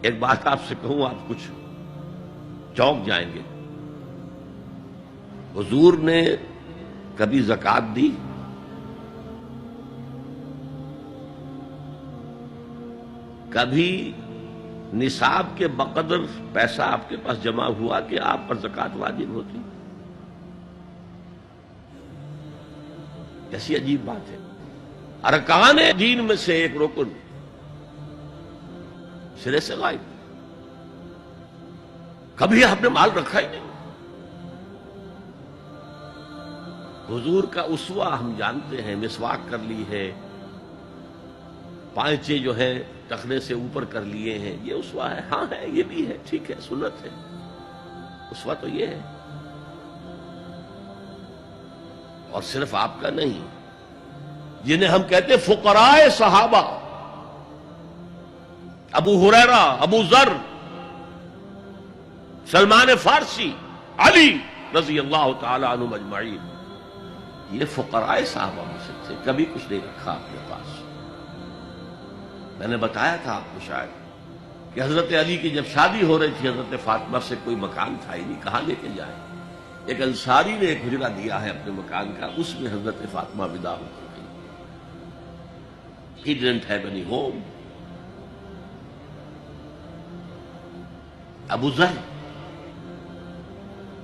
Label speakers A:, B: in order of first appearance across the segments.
A: ایک بات آپ سے کہوں، آپ کچھ چونک جائیں گے. حضور نے کبھی زکوٰۃ دی؟ کبھی نصاب کے بقدر پیسہ آپ کے پاس جمع ہوا کہ آپ پر زکوٰۃ واجب ہوتی؟ ایسی عجیب بات ہے. ارکان دین میں سے ایک رکن سرے سے غائب. کبھی آپ نے مال رکھا ہی نہیں. حضور کا اسوہ ہم جانتے ہیں، مسواک کر لی ہے، پانچے جو ہے ٹخنے سے اوپر کر لیے ہیں، یہ اسوہ ہے. ہاں ہے، یہ بھی ہے، ٹھیک ہے، سنت ہے. اسوہ تو یہ ہے. اور صرف آپ کا نہیں، جنہیں ہم کہتے فقراء صحابہ، ابو ہریرہ، ابو ذر، سلمان فارسی، علی رضی اللہ تعالی عنہم اجمعین، یہ فقراء صحابہ میں سے تھے. کبھی کچھ نہیں رکھا اپنے پاس. میں نے بتایا تھا آپ کو شاید کہ حضرت علی کی جب شادی ہو رہی تھی حضرت فاطمہ سے، کوئی مکان تھا ہی نہیں، کہاں لے کے جائیں. ایک انصاری نے ایک حجرہ دیا ہے اپنے مکان کا، اس میں حضرت فاطمہ ودا ہو گئی. He didn't have any home. ابو ذر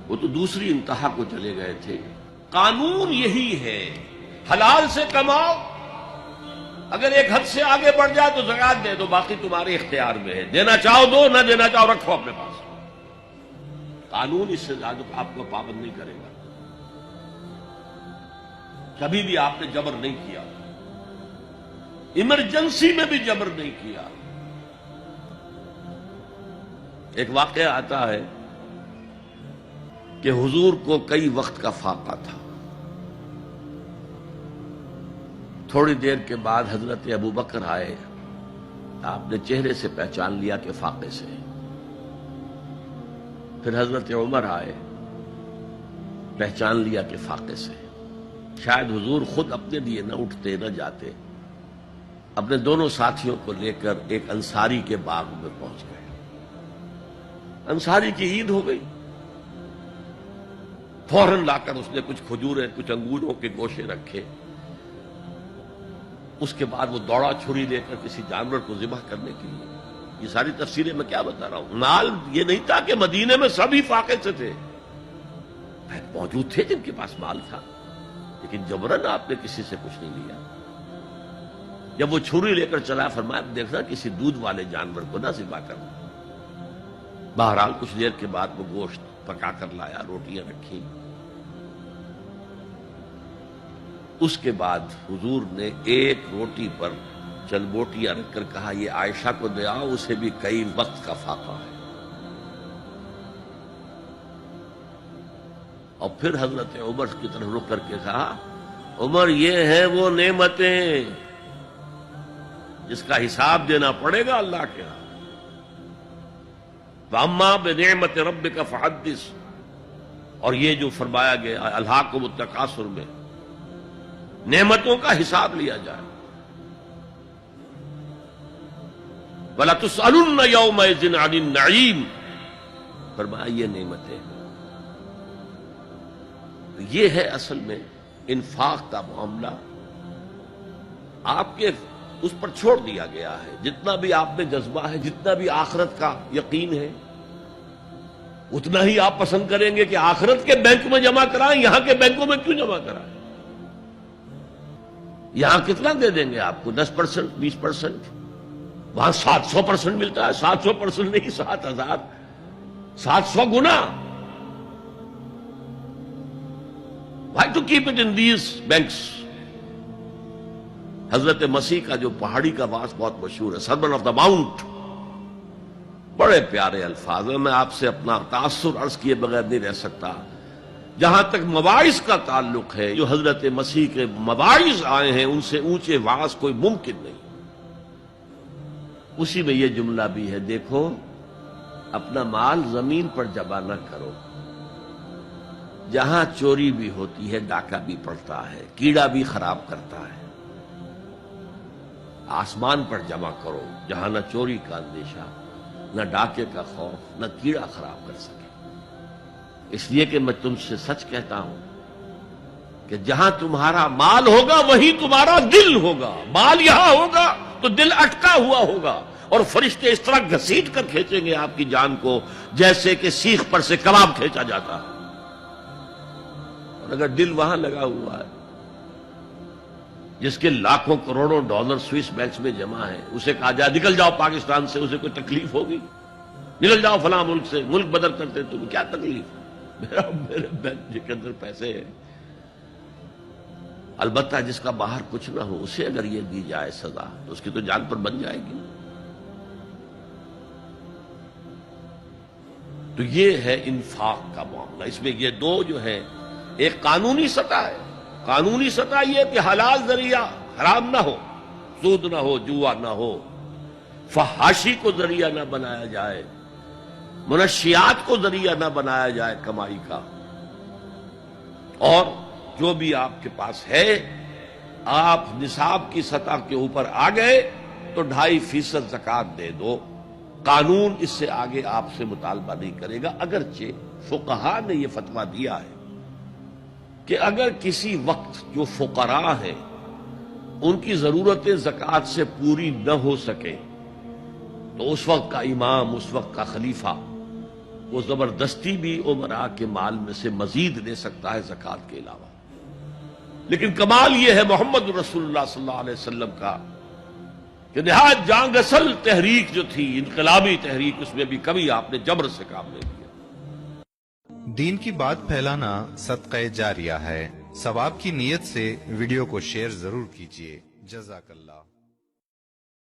A: وہ تو دوسری انتہا کو چلے گئے تھے. قانون یہی ہے، حلال سے کماؤ، اگر ایک حد سے آگے بڑھ جائے تو زکوٰۃ دے دو، باقی تمہارے اختیار میں ہے. دینا چاہو دو، نہ دینا چاہو رکھو اپنے پاس. قانون اس سے زیادہ آپ کو پابند نہیں کرے گا. کبھی بھی آپ نے جبر نہیں کیا، ایمرجنسی میں بھی جبر نہیں کیا. ایک واقعہ آتا ہے کہ حضور کو کئی وقت کا فاقہ تھا. تھوڑی دیر کے بعد حضرت ابو بکر آئے. آپ نے چہرے سے پہچان لیا کہ فاقے سے. پھر حضرت عمر آئے، پہچان لیا کہ فاقے سے. شاید حضور خود اپنے لیے نہ اٹھتے نہ جاتے، اپنے دونوں ساتھیوں کو لے کر ایک انصاری کے باغ میں پہنچ گئے. انصاری کی عید ہو گئی. فوراً لا کر اس نے کچھ کھجوریں، کچھ انگوروں کے گوشے رکھے. اس کے بعد وہ دوڑا چھری لے کر کسی جانور کو ذبح کرنے کے لیے. یہ ساری تفصیلیں میں کیا بتا رہا ہوں. مال یہ نہیں تھا کہ مدینے میں سبھی فاقے سے تھے، موجود تھے جن کے پاس مال تھا، لیکن جبراً آپ نے کسی سے کچھ نہیں لیا. جب وہ چھری لے کر چلا، فرمایا دیکھنا کسی دودھ والے جانور کو نہ ذبح کرنا. بہرحال کچھ دیر کے بعد وہ گوشت پکا کر لایا، روٹیاں رکھی. اس کے بعد حضور نے ایک روٹی پر چند بوٹیاں رکھ کر کہا یہ عائشہ کو دے آؤ، اسے بھی کئی وقت کا فاقہ ہے. اور پھر حضرت عمر کی طرف رخ کر کے کہا عمر یہ ہیں وہ نعمتیں جس کا حساب دینا پڑے گا اللہ کے ہاں. وَأَمَّا بِنِعْمَةِ رَبِّكَ فَحَدِّثْ. اور یہ جو فرمایا گیا الہاکم التکاثر میں، نعمتوں کا حساب لیا جائے. وَلَتُسْأَلُنَّ يَوْمَئِذٍ عَنِ النَّعِيمِ. فرمایا یہ نعمتیں. یہ ہے اصل میں انفاق کا معاملہ. آپ کے اس پر چھوڑ دیا گیا ہے. جتنا بھی آپ میں جذبہ ہے، جتنا بھی آخرت کا یقین ہے، اتنا ہی آپ پسند کریں گے کہ آخرت کے بینک میں جمع کرائیں، یہاں کے بینکوں میں کیوں جمع کرائیں. یہاں کتنا دے دیں گے آپ کو؟ 10%، 20%. وہاں 700% ملتا ہے. 700% نہیں، 7000، 700 گنا. Why to keep it in these banks? حضرت مسیح کا جو پہاڑی کا واس بہت مشہور ہے، سرمن آف دا ماؤنٹ. بڑے پیارے الفاظ ہیں. میں آپ سے اپنا تاثر عرض کیے بغیر نہیں رہ سکتا. جہاں تک مواعظ کا تعلق ہے، جو حضرت مسیح کے مواعظ آئے ہیں ان سے اونچے واعظ کوئی ممکن نہیں. اسی میں یہ جملہ بھی ہے، دیکھو اپنا مال زمین پر جمع نہ کرو. جہاں چوری بھی ہوتی ہے ڈاکہ بھی پڑتا ہے، کیڑا بھی خراب کرتا ہے. آسمان پر جمع کرو جہاں نہ چوری کا اندیشہ نہ ڈاکے کا خوف، نہ کیڑا خراب کر سکے۔ اس لیے کہ میں تم سے سچ کہتا ہوں کہ جہاں تمہارا مال ہوگا وہیں تمہارا دل ہوگا۔ مال یہاں ہوگا تو دل اٹکا ہوا ہوگا، اور فرشتے اس طرح گھسیٹ کر کھینچیں گے آپ کی جان کو جیسے کہ سیخ پر سے کباب کھینچا جاتا ہے۔ اور اگر دل وہاں لگا ہوا ہے جس کے لاکھوں کروڑوں ڈالر سوئس بینکس میں جمع ہے، اسے کہا جائے نکل جاؤ پاکستان سے، اسے کوئی تکلیف ہوگی؟ نکل جاؤ فلاں ملک سے، ملک بدل کرتے تمہیں کیا تکلیف؟ میرے بینک کے اندر پیسے ہیں۔ البتہ جس کا باہر کچھ نہ ہو اسے اگر یہ دی جائے سزا تو اس کی تو جان پر بن جائے گی۔ تو یہ ہے انفاق کا معاملہ۔ اس میں یہ دو جو ہے، ایک قانونی سطح ہے، قانونی سطح یہ کہ حلال ذریعہ حرام نہ ہو، سود نہ ہو، جوا نہ ہو، فحاشی کو ذریعہ نہ بنایا جائے، منشیات کو ذریعہ نہ بنایا جائے کمائی کا۔ اور جو بھی آپ کے پاس ہے، آپ نصاب کی سطح کے اوپر آ گئے تو 2.5% زکوٰۃ دے دو۔ قانون اس سے آگے آپ سے مطالبہ نہیں کرے گا، اگرچہ فقہاء نے یہ فتویٰ دیا ہے کہ اگر کسی وقت جو فقراء ہیں ان کی ضرورتیں زکوٰۃ سے پوری نہ ہو سکے تو اس وقت کا امام، اس وقت کا خلیفہ وہ زبردستی بھی امراء کے مال میں سے مزید لے سکتا ہے زکوٰۃ کے علاوہ۔ لیکن کمال یہ ہے محمد رسول اللہ صلی اللہ علیہ وسلم کا کہ نہایت جان اصل تحریک جو تھی، انقلابی تحریک، اس میں بھی کبھی آپ نے جبر سے کام نہیں لیا۔
B: دین کی بات پھیلانا صدقہ جاریہ ہے۔ ثواب کی نیت سے ویڈیو کو شیئر ضرور کیجیے۔ جزاک اللہ۔